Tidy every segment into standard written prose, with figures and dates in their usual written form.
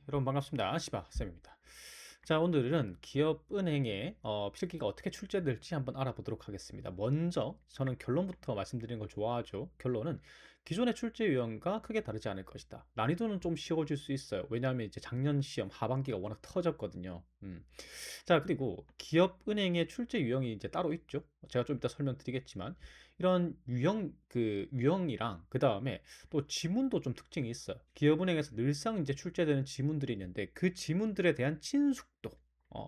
여러분 반갑습니다. 시바쌤입니다. 자, 오늘은 기업은행의 필기가 어떻게 출제될지 한번 알아보도록 하겠습니다. 먼저 저는 결론부터 말씀드리는 걸 좋아하죠. 결론은 기존의 출제 유형과 크게 다르지 않을 것이다. 난이도는 좀 쉬워질 수 있어요. 왜냐하면 이제 작년 시험 하반기가 워낙 터졌거든요. 자, 그리고 기업은행의 출제 유형이 이제 따로 있죠. 제가 좀 이따 설명드리겠지만 이런 유형이랑 그 다음에 또 지문도 좀 특징이 있어요. 기업은행에서 늘상 이제 출제되는 지문들이 있는데 그 지문들에 대한 친숙도,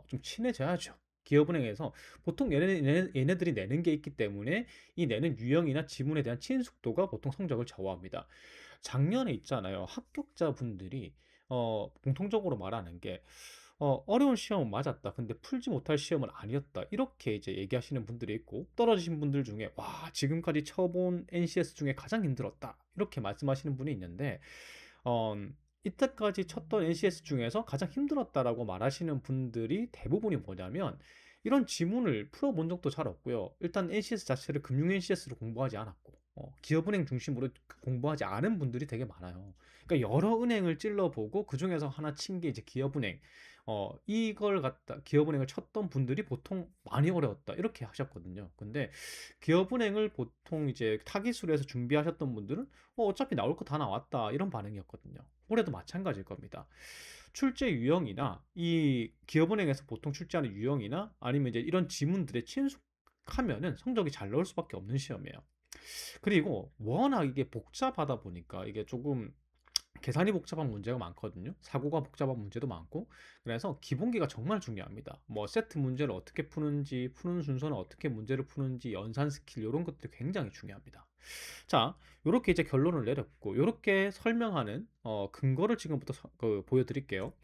좀 친해져야죠. 기업은행에서 보통 얘네들이 내는 게 있기 때문에 이 내는 유형이나 지문에 대한 친숙도가 보통 성적을 좌우합니다. 작년에 있잖아요. 합격자분들이 공통적으로 말하는 게 어려운 시험은 맞았다. 근데 풀지 못할 시험은 아니었다. 이렇게 이제 얘기하시는 분들이 있고, 떨어지신 분들 중에, 와, 지금까지 쳐본 NCS 중에 가장 힘들었다. 이렇게 말씀하시는 분이 있는데, 어, 이때까지 쳤던 NCS 중에서 가장 힘들었다라고 말하시는 분들이 대부분이 뭐냐면, 이런 지문을 풀어본 적도 잘 없고요. 일단 NCS 자체를 금융 NCS로 공부하지 않았고, 기업은행 중심으로 공부하지 않은 분들이 되게 많아요. 그러니까 여러 은행을 찔러보고 그 중에서 하나 친 게 이제 기업은행. 이걸 갖다 기업은행을 쳤던 분들이 보통 많이 어려웠다 이렇게 하셨거든요. 근데 기업은행을 보통 이제 타기술에서 준비하셨던 분들은 어차피 나올 거 다 나왔다 이런 반응이었거든요. 올해도 마찬가지일 겁니다. 출제 유형이나 이 기업은행에서 보통 출제하는 유형이나 아니면 이제 이런 지문들에 친숙하면은 성적이 잘 나올 수밖에 없는 시험이에요. 그리고 워낙 이게 복잡하다 보니까 이게 조금 계산이 복잡한 문제가 많거든요. 사고가 복잡한 문제도 많고. 그래서 기본기가 정말 중요합니다. 뭐 세트 문제를 어떻게 푸는지, 푸는 순서는 어떻게 문제를 푸는지, 연산 스킬 이런 것들이 굉장히 중요합니다. 자, 이렇게 이제 결론을 내렸고 이렇게 설명하는 근거를 지금부터 보여드릴게요.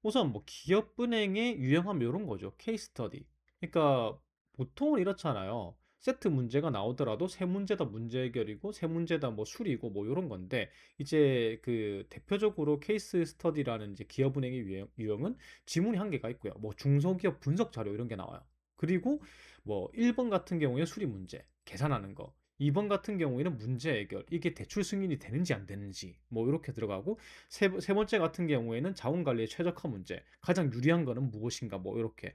우선 뭐 기업은행의 유형함 이런 거죠. 케이스 스터디. 그러니까 보통은 이렇잖아요. 세트 문제가 나오더라도 세 문제다 문제 해결이고 세 문제다 뭐 수리고 뭐 이런 건데 이제 그 대표적으로 케이스 스터디라는 이제 기업은행의 유형은 지문이 한 개가 있고요. 뭐 중소기업 분석 자료 이런 게 나와요. 그리고 뭐 1번 같은 경우에 수리 문제, 계산하는 거. 2번 같은 경우에는 문제 해결, 이게 대출 승인이 되는지 안 되는지, 뭐 이렇게 들어가고, 세 번째 같은 경우에는 자원 관리의 최적화 문제, 가장 유리한 거는 무엇인가, 뭐 이렇게.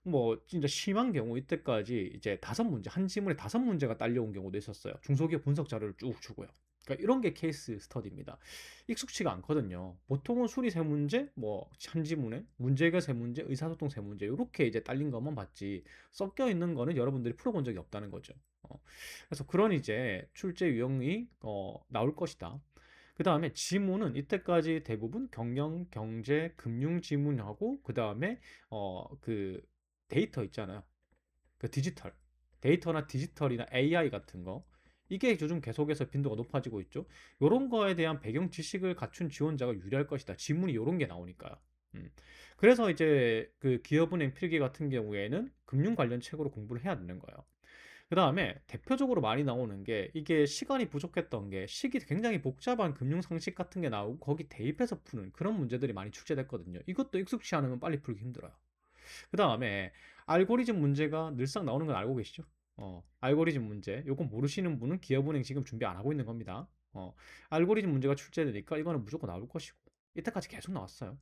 뭐 진짜 심한 경우 이때까지 이제 다섯 문제 한 지문에 다섯 문제가 딸려온 경우도 있었어요. 중소기업 분석 자료를 쭉 주고요. 그러니까 이런 게 케이스 스터디입니다. 익숙치가 않거든요. 보통은 수리 세 문제, 뭐 한 지문에 문제 해결 세 문제, 의사소통 세 문제 이렇게 이제 딸린 것만 봤지 섞여 있는 거는 여러분들이 풀어본 적이 없다는 거죠. 그래서 그런 이제 출제 유형이 나올 것이다. 그 다음에 지문은 이때까지 대부분 경영, 경제, 금융 지문하고 그 다음에 그 데이터 있잖아요. 그 디지털. 데이터나 디지털이나 AI 같은 거. 이게 요즘 계속해서 빈도가 높아지고 있죠. 이런 거에 대한 배경 지식을 갖춘 지원자가 유리할 것이다. 지문이 이런 게 나오니까요. 음. 그래서 이제 그 기업은행 필기 같은 경우에는 금융 관련 책으로 공부를 해야 되는 거예요. 그 다음에 대표적으로 많이 나오는 게 이게 시간이 부족했던 게 식이 굉장히 복잡한 금융 상식 같은 게 나오고 거기 대입해서 푸는 그런 문제들이 많이 출제됐거든요. 이것도 익숙치 않으면 빨리 풀기 힘들어요. 그 다음에 알고리즘 문제가 늘상 나오는 건 알고 계시죠? 알고리즘 문제. 요건 모르시는 분은 기업은행 지금 준비 안 하고 있는 겁니다. 알고리즘 문제가 출제되니까 이거는 무조건 나올 것이고. 이때까지 계속 나왔어요.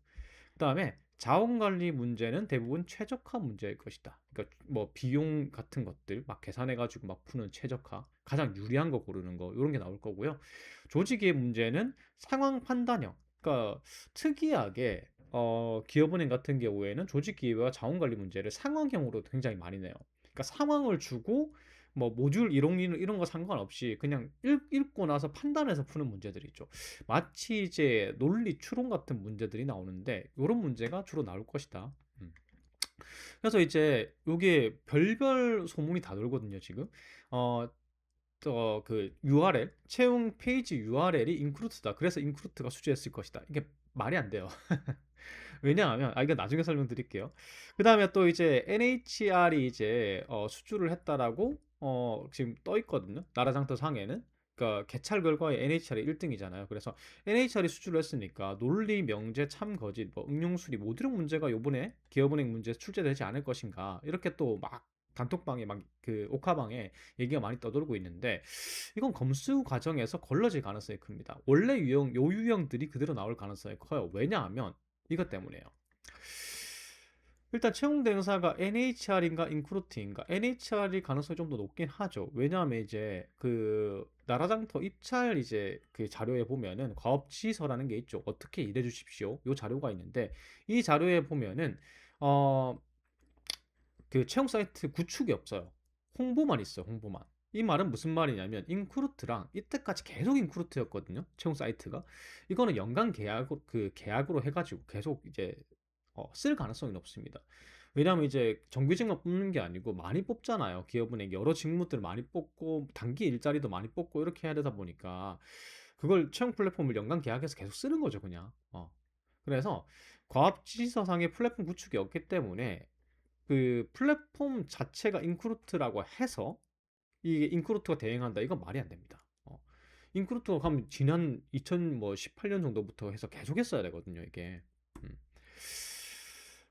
그다음에 자원 관리 문제는 대부분 최적화 문제일 것이다. 그러니까 뭐 비용 같은 것들 막 계산해 가지고 막 푸는 최적화, 가장 유리한 거 고르는 거 이런 게 나올 거고요. 조직의 문제는 상황 판단형. 그러니까 특이하게 기업은행 같은 경우에는 조직 기회와 자원 관리 문제를 상황형으로 굉장히 많이 내요. 그러니까 상황을 주고 뭐 모듈 이런 거 상관없이 그냥 읽고 나서 판단해서 푸는 문제들이 있죠. 마치 이제 논리 추론 같은 문제들이 나오는데 이런 문제가 주로 나올 것이다. 음. 그래서 이제 이게 별별 소문이 다 돌거든요, 지금. 어, 그 URL, 채용 페이지 URL이 인크루트다. 그래서 인크루트가 수주했을 것이다. 이게 말이 안 돼요. 왜냐하면 이거 나중에 설명드릴게요. 그다음에 또 이제 NHR이 이제 수주를 했다라고 지금 떠 있거든요. 나라장터 상에는. 그러니까 개찰 결과에 NHR이 1등이잖아요. 그래서 NHR이 수주를 했으니까 논리, 명제, 참, 거짓, 뭐 응용 수리 모든 문제가 요번에 기업은행 문제 출제되지 않을 것인가 이렇게 또 막 단톡방에 막 그 옥하방에 얘기가 많이 떠돌고 있는데 이건 검수 과정에서 걸러질 가능성이 큽니다. 원래 유형 요 유형들이 그대로 나올 가능성이 커요. 왜냐하면 이것 때문에요. 일단 채용 대행사가 NHR인가 인크루트인가 NHR이 가능성이 좀 더 높긴 하죠. 왜냐하면 이제 그 나라장터 입찰 이제 그 자료에 보면은 과업지서라는 게 있죠. 어떻게 일해 주십시오. 요 자료가 있는데 이 자료에 보면은 어 그 채용 사이트 구축이 없어요. 홍보만 있어요. 홍보만. 이 말은 무슨 말이냐면 인크루트랑 이때까지 계속 인크루트였거든요. 채용 사이트가. 이거는 연간 계약으로 해가지고 계속 이제 쓸 가능성이 높습니다. 왜냐하면 이제 정규직만 뽑는 게 아니고 많이 뽑잖아요. 기업은행 여러 직무들을 많이 뽑고 단기 일자리도 많이 뽑고 이렇게 해야 되다 보니까 그걸 채용 플랫폼을 연간 계약해서 계속 쓰는 거죠, 그냥. 그래서 과업지서상의 플랫폼 구축이 없기 때문에 그 플랫폼 자체가 인크루트라고 해서 이게 인크루트가 대행한다. 이건 말이 안 됩니다. 인크루트가 가면 지난 2018년 정도부터 해서 계속 했어야 되거든요, 이게. 음.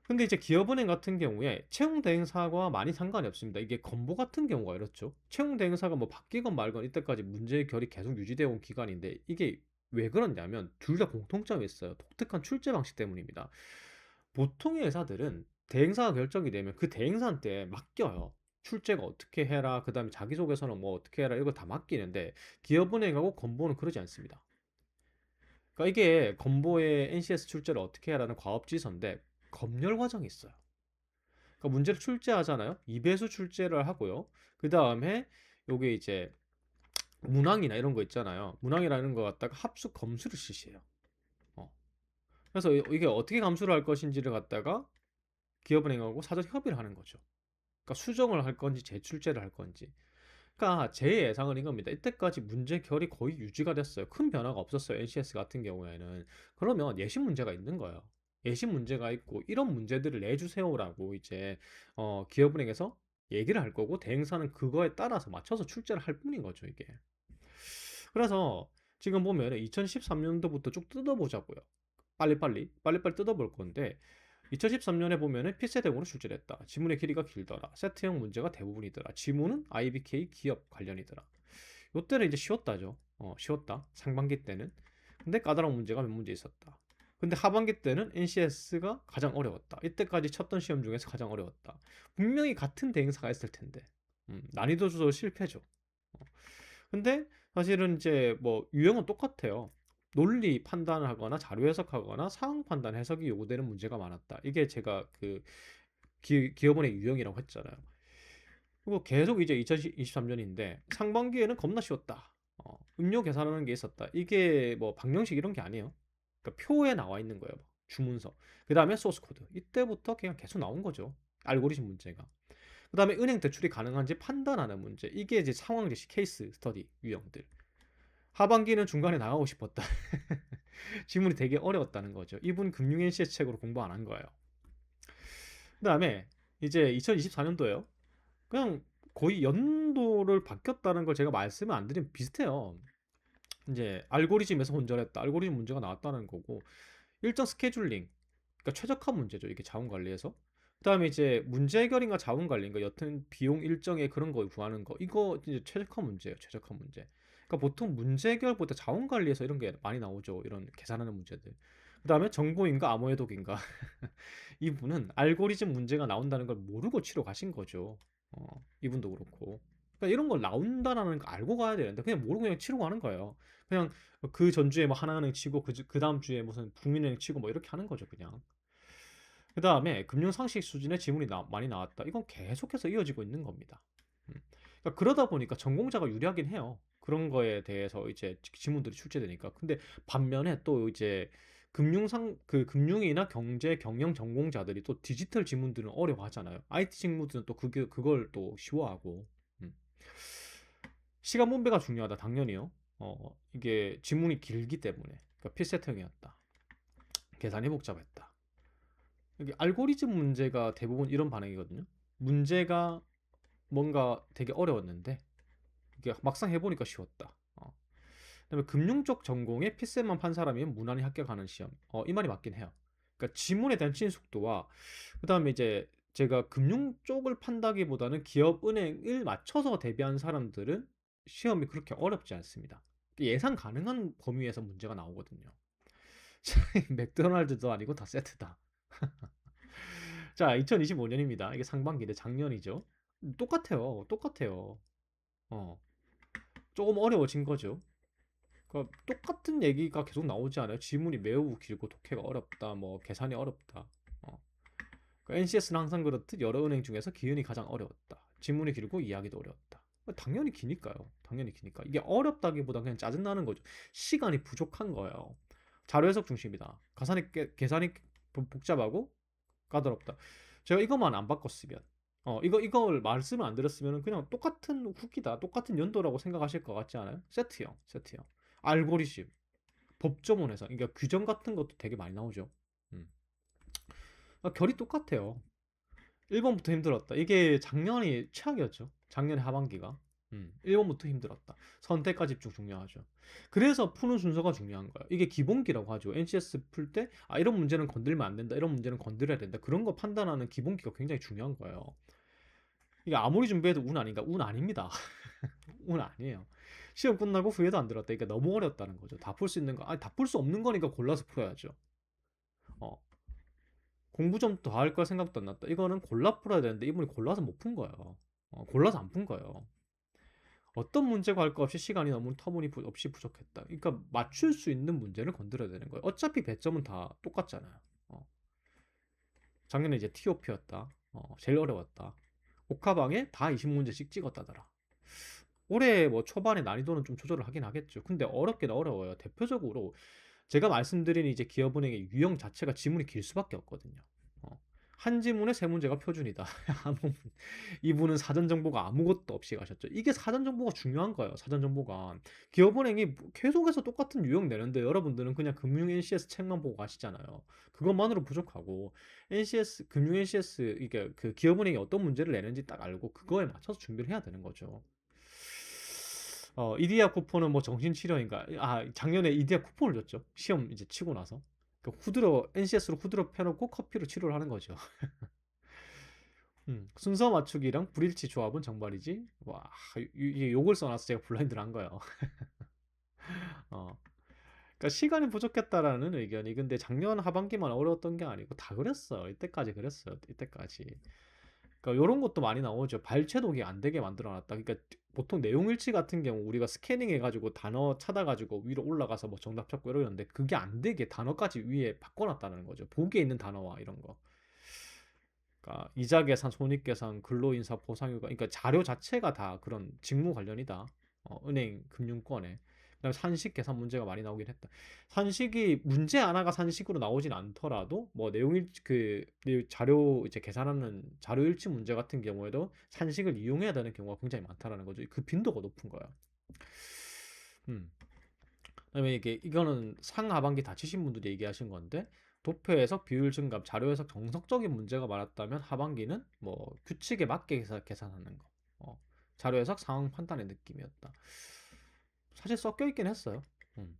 근데 이제 기업은행 같은 경우에 채용 대행사와 많이 상관이 없습니다. 이게 건보 같은 경우가 이렇죠. 채용 대행사가 뭐 바뀌건 말건 이때까지 문제 해결이 계속 유지되어 온 기간인데 이게 왜 그러냐면 둘 다 공통점이 있어요. 독특한 출제 방식 때문입니다. 보통의 회사들은 대행사가 결정이 되면 그 대행사한테 맡겨요. 출제가 어떻게 해라, 그 다음에 자기소개서는 뭐 어떻게 해라, 이거 다 맡기는데 기업은행하고 건보는 그러지 않습니다. 그러니까 이게 건보의 NCS 출제를 어떻게 해라는 과업지서인데 검열 과정이 있어요. 그러니까 문제를 출제하잖아요. 2배수 출제를 하고요. 그 다음에 요게 이제 문항이나 이런 거 있잖아요. 문항이라는 거 갖다가 합숙 검수를 실시해요. 어. 그래서 이게 어떻게 감수를 할 것인지를 갖다가 기업은행하고 사전 협의를 하는 거죠. 그러니까 수정을 할 건지 재출제를 할 건지. 그러니까 제 예상은 이겁니다. 이때까지 문제 결이 거의 유지가 됐어요. 큰 변화가 없었어요. NCS 같은 경우에는. 그러면 예시 문제가 있는 거예요. 예시 문제가 있고 이런 문제들을 내주세요라고 이제 기업은행에서 얘기를 할 거고 대행사는 그거에 따라서 맞춰서 출제를 할 뿐인 거죠, 이게. 그래서 지금 보면 2013년도부터 쭉 뜯어보자고요. 빨리빨리 뜯어볼 건데 2013년에 보면은 필세대용으로 출제를 했다. 지문의 길이가 길더라. 세트형 문제가 대부분이더라. 지문은 IBK 기업 관련이더라. 요때는 이제 쉬웠다죠. 쉬웠다. 상반기 때는. 근데 까다로운 문제가 몇 문제 있었다. 근데 하반기 때는 NCS가 가장 어려웠다. 이때까지 쳤던 시험 중에서 가장 어려웠다. 분명히 같은 대행사가 있을 텐데. 난이도 조절 실패죠. 어. 근데 사실은 이제 뭐 유형은 똑같아요. 논리 판단을 하거나 자료 해석하거나 상황 판단 해석이 요구되는 문제가 많았다. 이게 제가 그 기업원의 유형이라고 했잖아요. 그리고 계속 이제 2023년인데 상반기에는 겁나 쉬웠다. 음료 계산하는 게 있었다. 이게 뭐 방정식 이런 게 아니에요. 그러니까 표에 나와 있는 거예요. 뭐 주문서. 그 다음에 소스 코드. 이때부터 그냥 계속 나온 거죠. 알고리즘 문제가. 그 다음에 은행 대출이 가능한지 판단하는 문제. 이게 이제 상황 제시 케이스 스터디 유형들. 하반기는 중간에 나가고 싶었다. 지문이 되게 어려웠다는 거죠. 이분 금융 NCS 책으로 공부 안 한 거예요. 그 다음에 이제 2024년도에요. 그냥 거의 연도를 바뀌었다는 걸 제가 말씀을 안 드리면 비슷해요. 이제 알고리즘에서 혼절했다. 알고리즘 문제가 나왔다는 거고 일정 스케줄링, 그러니까 최적화 문제죠. 이게 자원 관리에서. 그다음에 이제 문제 해결인가 자원 관리인가 여튼 비용 일정의 그런 거 구하는 거 이거 이제 최적화 문제예요. 최적화 문제. 그러니까 보통 문제 해결보다 자원 관리에서 이런 게 많이 나오죠. 이런 계산하는 문제들. 그다음에 정보인가 암호해독인가 이분은 알고리즘 문제가 나온다는 걸 모르고 치러 가신 거죠. 이분도 그렇고. 그러니까 이런 걸 나온다라는 거 알고 가야 되는데 그냥 모르고 그냥 치러 가는 거예요. 그냥 그 전주에 뭐 하나은행 치고 그 다음 주에 무슨 국민은행 치고 뭐 이렇게 하는 거죠, 그냥. 그 다음에 금융상식 수준의 지문이 많이 나왔다. 이건 계속해서 이어지고 있는 겁니다. 음. 그러니까 그러다 보니까 전공자가 유리하긴 해요. 그런 거에 대해서 이제 지문들이 출제되니까. 근데 반면에 또 이제 금융이나 경제 경영 전공자들이 또 디지털 지문들은 어려워하잖아요. IT 직무들은 또 그걸 또 쉬워하고. 음. 시간 분배가 중요하다. 당연히요. 이게 지문이 길기 때문에. 그러니까 필세팅이었다. 계산이 복잡했다. 이게 알고리즘 문제가 대부분 이런 반응이거든요. 문제가 뭔가 되게 어려웠는데 이게 막상 해보니까 쉬웠다. 그다음에 금융 쪽 전공에 필세만 판 사람이면 무난히 합격하는 시험. 이 말이 맞긴 해요. 그러니까 지문에 대한 친숙도와 그다음에 이제 제가 금융 쪽을 판다기보다는 기업 은행을 맞춰서 대비한 사람들은 시험이 그렇게 어렵지 않습니다. 예상 가능한 범위에서 문제가 나오거든요. 맥도날드도 아니고 다 세트다. 자, 2025년입니다. 이게 상반기인데 작년이죠. 똑같아요. 똑같아요. 어, 조금 어려워진 거죠. 그러니까 똑같은 얘기가 계속 나오지 않아요? 지문이 매우 길고 독해가 어렵다. 뭐 계산이 어렵다. NCS는 항상 그렇듯 여러 은행 중에서 기은이 가장 어려웠다. 지문이 길고 이해하기도 어려웠다. 당연히 기니까요. 당연히 기니까. 이게 어렵다기보다 그냥 짜증나는 거죠. 시간이 부족한 거예요. 자료 해석 중심이다. 계산이 복잡하고 까다롭다. 제가 이것만 안 바꿨으면, 이걸 말씀을 안 드렸으면 그냥 똑같은 후기다, 똑같은 연도라고 생각하실 것 같지 않아요? 세트형. 알고리즘, 법조문에서, 그러니까 규정 같은 것도 되게 많이 나오죠. 음. 결이 똑같아요. 1번부터 힘들었다. 이게 작년이 최악이었죠. 작년에 하반기가. 1번부터 힘들었다. 선택과 집중 중요하죠. 그래서 푸는 순서가 중요한 거예요. 이게 기본기라고 하죠. NCS 풀 때, 이런 문제는 건들면 안 된다. 이런 문제는 건드려야 된다. 그런 거 판단하는 기본기가 굉장히 중요한 거예요. 이게 아무리 준비해도 운 아닌가? 운 아닙니다. 운 아니에요. 시험 끝나고 후회도 안 들었다. 그러니까 너무 어렵다는 거죠. 다 풀 수 있는 거, 다 풀 수 없는 거니까 골라서 풀어야죠. 어, 공부 좀 더 할 걸 생각도 안 났다. 이거는 골라 풀어야 되는데 이분이 골라서 못 푼 거예요. 골라서 안 푼 거예요. 어떤 문제가 할 것 없이 시간이 너무 터무니없이 부족했다. 그러니까 맞출 수 있는 문제를 건드려야 되는 거예요. 어차피 배점은 다 똑같잖아요. 어, 작년에 이제 TOP였다. 제일 어려웠다. 옥하방에 다 20문제씩 찍었다더라. 올해 뭐 초반에 난이도는 좀 조절을 하긴 하겠죠. 근데 어렵긴 어려워요. 대표적으로 제가 말씀드린 이제 기업은행의 유형 자체가 지문이 길 수밖에 없거든요. 어, 한 지문에 세 문제가 표준이다. 이분은 사전 정보가 아무것도 없이 가셨죠. 이게 사전 정보가 중요한 거예요. 사전 정보가 기업은행이 계속해서 똑같은 유형 내는데 여러분들은 그냥 금융 NCS 책만 보고 가시잖아요. 그것만으로 부족하고 NCS 금융 NCS 이게 그 기업은행이 어떤 문제를 내는지 딱 알고 그거에 맞춰서 준비를 해야 되는 거죠. 이디야 쿠폰은 뭐 정신치료인가? 작년에 이디야 쿠폰을 줬죠. 시험 이제 치고 나서. NCS로 후드로 펴놓고 커피로 치료를 하는 거죠. 순서 맞추기랑 불일치 조합은 정말이지. 와, 이게 욕을 써놔서 제가 블라인드를 한 거예요. 어. 그러니까 시간이 부족했다라는 의견이 근데 작년 하반기만 어려웠던 게 아니고 다 그랬어요. 이때까지 그랬어요. 이때까지. 그러니까 이런 것도 많이 나오죠. 발췌독이 안 되게 만들어놨다. 그러니까 보통 내용일치 같은 경우 우리가 스캐닝 해가지고 단어 찾아가지고 위로 올라가서 뭐 정답 찾고 이러는데 그게 안 되게 단어까지 위에 바꿔놨다는 거죠. 보기에 있는 단어와 이런 거. 그러니까 이자 계산, 손익 계산, 근로인사 보상휴가, 그러니까 자료 자체가 다 그런 직무 관련이다. 은행 금융권에. 그다음에 산식 계산 문제가 많이 나오긴 했다. 산식이 문제 하나가 산식으로 나오진 않더라도 뭐 자료 이제 계산하는 자료 일치 문제 같은 경우에도 산식을 이용해야 되는 경우가 굉장히 많다라는 거죠. 그 빈도가 높은 거야. 음. 그다음에 이거는 상하반기 다치신 분들이 얘기하신 건데 도표 해석, 비율 증감, 자료 해석 정석적인 문제가 많았다면 하반기는 뭐 규칙에 맞게 계산하는 거. 자료 해석 상황 판단의 느낌이었다. 사실 섞여 있긴 했어요. 음.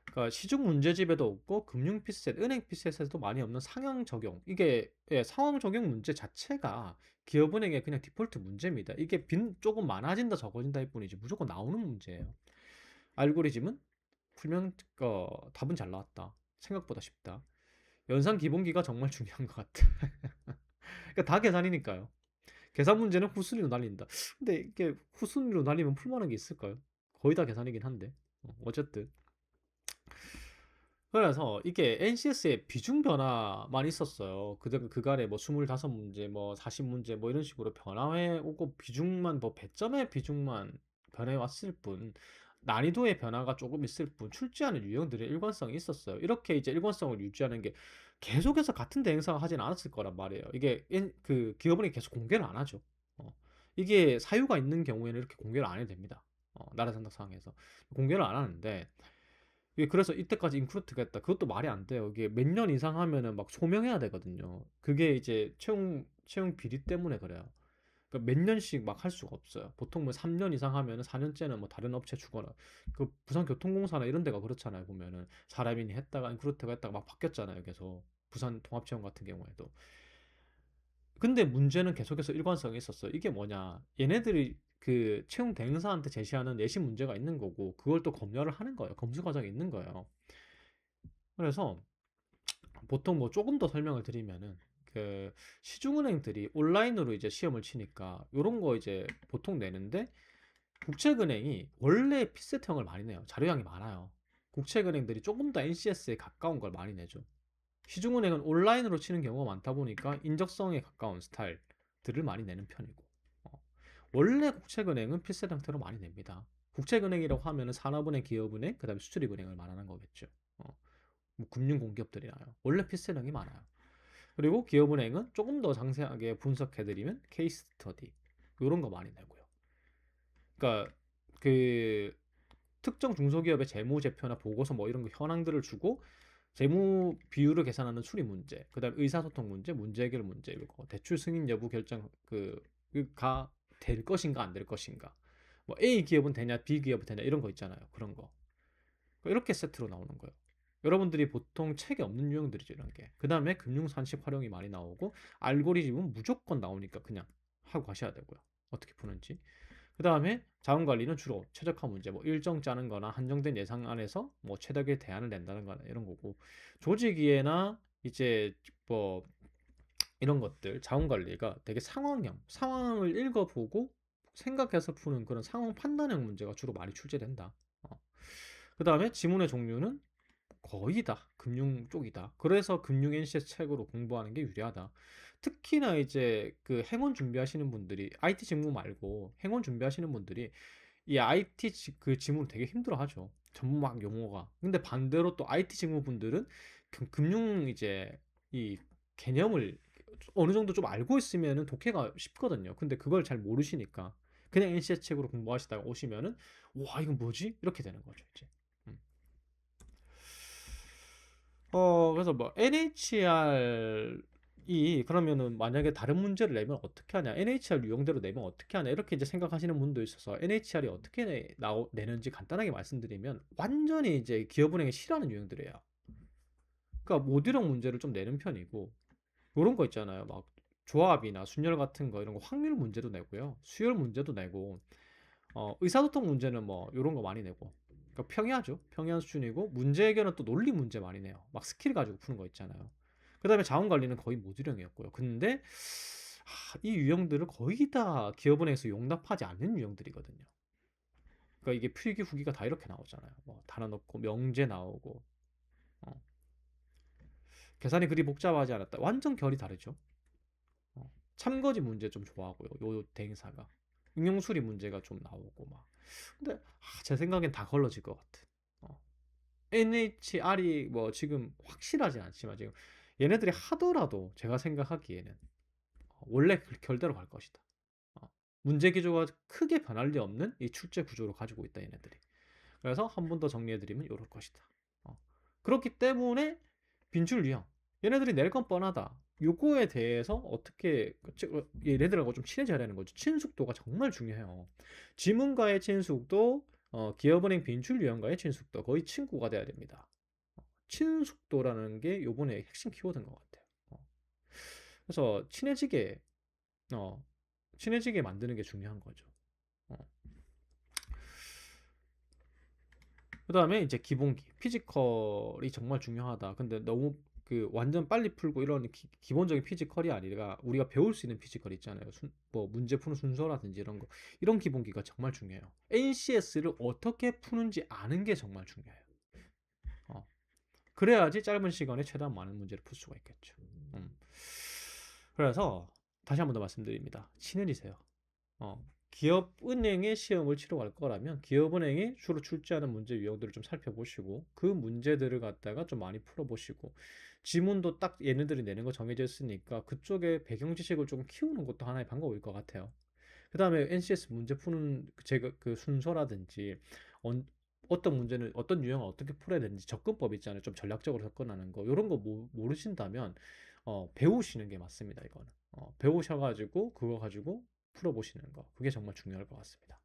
그러니까 시중 문제집에도 없고 금융 피셋, 은행 피셋에도 많이 없는 상향 적용. 이게 상황 적용 문제 자체가 기업은행의 그냥 디폴트 문제입니다. 이게 조금 많아진다 적어진다일 뿐이지 무조건 나오는 문제예요. 알고리즘은 풀면 답은 잘 나왔다. 생각보다 쉽다. 연산 기본기가 정말 중요한 것 같아. 그러니까 다 계산이니까요. 계산 문제는 후순위로 날린다. 근데 이게 후순위로 날리면 풀만한 게 있을까요? 거의 다 계산이긴 한데. 어쨌든. 그래서 이게 NCS의 비중 변화만 있었어요. 그간에 뭐 25문제, 뭐 40문제 뭐 이런 식으로 변화해 오고 비중만 뭐 배점의 비중만 변해 왔을 뿐 난이도의 변화가 조금 있을 뿐 출제하는 유형들의 일관성이 있었어요. 이렇게 이제 일관성을 유지하는 게 계속해서 같은 대행사가 하진 않았을 거란 말이에요. 이게 그 기업은행이 계속 공개를 안 하죠. 어, 이게 사유가 있는 경우에는 이렇게 공개를 안 해도 됩니다. 나라 전당 상황에서 공개를 안 하는데 이게 그래서 이때까지 인크루트가 했다. 그것도 말이 안 돼요. 이게 몇 년 이상 하면은 막 소명해야 되거든요. 그게 이제 채용 비리 때문에 그래요. 그러니까 몇 년씩 막 할 수가 없어요. 보통 뭐 3년 이상 하면은 4년째는 뭐 다른 업체 주거나 그 부산교통공사나 이런 데가 그렇잖아요. 보면은 사람인이 했다가 인크루트가 했다가 막 바뀌었잖아요. 계속 부산 통합채용 같은 경우에도 근데 문제는 계속해서 일관성이 있었어. 이게 뭐냐? 얘네들이 그 채용 대행사한테 제시하는 내신 문제가 있는 거고, 그걸 또 검열을 하는 거예요. 검수 과정이 있는 거예요. 그래서 보통 뭐 조금 더 설명을 드리면은, 그 시중은행들이 온라인으로 이제 시험을 치니까 요런 거 이제 보통 내는데, 국책은행이 원래 피셋형을 많이 내요. 자료량이 많아요. 국책은행들이 조금 더 NCS에 가까운 걸 많이 내죠. 시중은행은 온라인으로 치는 경우가 많다 보니까 인적성에 가까운 스타일들을 많이 내는 편이고, 어, 원래 국책은행은 필셋 형태로 많이 냅니다. 국책은행이라고 하면 산업은행, 기업은행, 그다음에 수출입은행을 말하는 거겠죠. 뭐 금융공기업들이나요. 원래 필셋형이 많아요. 그리고 기업은행은 조금 더 상세하게 분석해드리면 케이스 스터디 이런 거 많이 내고요. 그러니까 그 특정 중소기업의 재무제표나 보고서 뭐 이런 거 현황들을 주고 재무 비율을 계산하는 수리 문제, 그다음 의사소통 문제, 문제 해결 문제, 이거 대출 승인 여부 결정 그가 될 것인가 안 될 것인가, 뭐 A 기업은 되냐 B 기업은 되냐 이런 거 있잖아요. 그런 거 이렇게 세트로 나오는 거예요. 여러분들이 보통 책에 없는 유형들이죠, 이런 게. 그다음에 금융산식 활용이 많이 나오고, 알고리즘은 무조건 나오니까 그냥 하고 가셔야 되고요. 어떻게 푸는지. 그 다음에 자원관리는 주로 최적화 문제, 뭐 일정 짜는 거나 한정된 예상 안에서 뭐 최적의 대안을 낸다는 거나 이런 거고, 조직이해나 이제 뭐 이런 것들, 자원관리가 되게 상황형, 상황을 읽어보고 생각해서 푸는 그런 상황 판단형 문제가 주로 많이 출제된다. 그 다음에 지문의 종류는 거의 다 금융 쪽이다. 그래서 금융 NCS 책으로 공부하는 게 유리하다. 특히나 이제 그 행원 준비하시는 분들이, IT 직무 말고 행원 준비하시는 분들이 이 IT 그 지문을 되게 힘들어하죠. 전문학 용어가. 근데 반대로 또 IT 직무분들은 금융 이제 이 개념을 어느 정도 좀 알고 있으면은 독해가 쉽거든요. 근데 그걸 잘 모르시니까 그냥 NCS 책으로 공부하시다가 오시면은 와 이건 뭐지? 이렇게 되는 거죠, 이제. 음. 그래서 뭐 NHR이 그러면은 만약에 다른 문제를 내면 어떻게 하냐, NHR 유형대로 내면 어떻게 하냐, 이렇게 이제 생각하시는 분도 있어서 NHR이 어떻게 내는지 간단하게 말씀드리면, 완전히 이제 기업은행이 싫어하는 유형들이에요. 그러니까 모듈형 문제를 좀 내는 편이고, 이런 거 있잖아요. 막 조합이나 순열 같은 거, 이런 거 확률 문제도 내고요. 수열 문제도 내고, 의사소통 문제는 뭐 이런 거 많이 내고, 그러니까 평이하죠. 평이한 수준이고, 문제 해결은 또 논리 문제 많이 내요. 막 스킬 가지고 푸는 거 있잖아요. 그 다음에 자원 관리는 거의 모듈형이었고요. 근데 이 유형들을 거의 다 기업은행에서 용납하지 않는 유형들이거든요. 그러니까 이게 필기 후기가 다 이렇게 나오잖아요. 뭐 단어 넣고 명제 나오고, 어, 계산이 그리 복잡하지 않았다. 완전 결이 다르죠. 참거지 문제 좀 좋아하고요. 요 대행사가 응용수리 문제가 좀 나오고 막. 근데 제 생각엔 다 걸러질 것 같아. NHR이 뭐 지금 확실하진 않지만 지금 얘네들이 하더라도 제가 생각하기에는 원래 그 결대로 갈 것이다. 어, 문제 기조가 크게 변할 리 없는 이 출제 구조를 가지고 있다, 얘네들이. 그래서 한 번 더 정리해드리면 이럴 것이다. 그렇기 때문에 빈출 유형, 얘네들이 낼 건 뻔하다. 요거에 대해서 어떻게 얘네들하고 좀 친해져야 되는 거죠. 친숙도가 정말 중요해요. 지문과의 친숙도, 기업은행 빈출 유형과의 친숙도, 거의 친구가 돼야 됩니다. 친숙도라는 게 요번에 핵심 키워드인 것 같아요. 그래서 어, 친해지게 만드는 게 중요한 거죠. 어. 그 다음에 이제 기본기, 피지컬이 정말 중요하다. 근데 너무 그 완전 빨리 풀고 이런 기본적인 피지컬이 아니라 우리가 배울 수 있는 피지컬 있잖아요. 뭐 문제 푸는 순서라든지 이런 거, 이런 기본기가 정말 중요해요. NCS를 어떻게 푸는지 아는 게 정말 중요해요. 어. 그래야지 짧은 시간에 최대한 많은 문제를 풀 수가 있겠죠. 그래서 다시 한 번 더 말씀드립니다. 친해지세요. 기업은행의 시험을 치러 갈 거라면 기업은행이 주로 출제하는 문제 유형들을 좀 살펴보시고, 그 문제들을 갖다가 좀 많이 풀어보시고, 지문도 딱 얘네들이 내는 거 정해져 있으니까 그쪽에 배경 지식을 좀 키우는 것도 하나의 방법일 것 같아요. 그 다음에 NCS 문제 푸는 제가 그 순서라든지, 어떤 문제는 어떤 유형을 어떻게 풀어야 되는지 접근법 있잖아요. 좀 전략적으로 접근하는 거, 이런 거 모르신다면 배우시는 게 맞습니다. 이거는 배우셔가지고 그거 가지고 풀어보시는 거, 그게 정말 중요할 것 같습니다.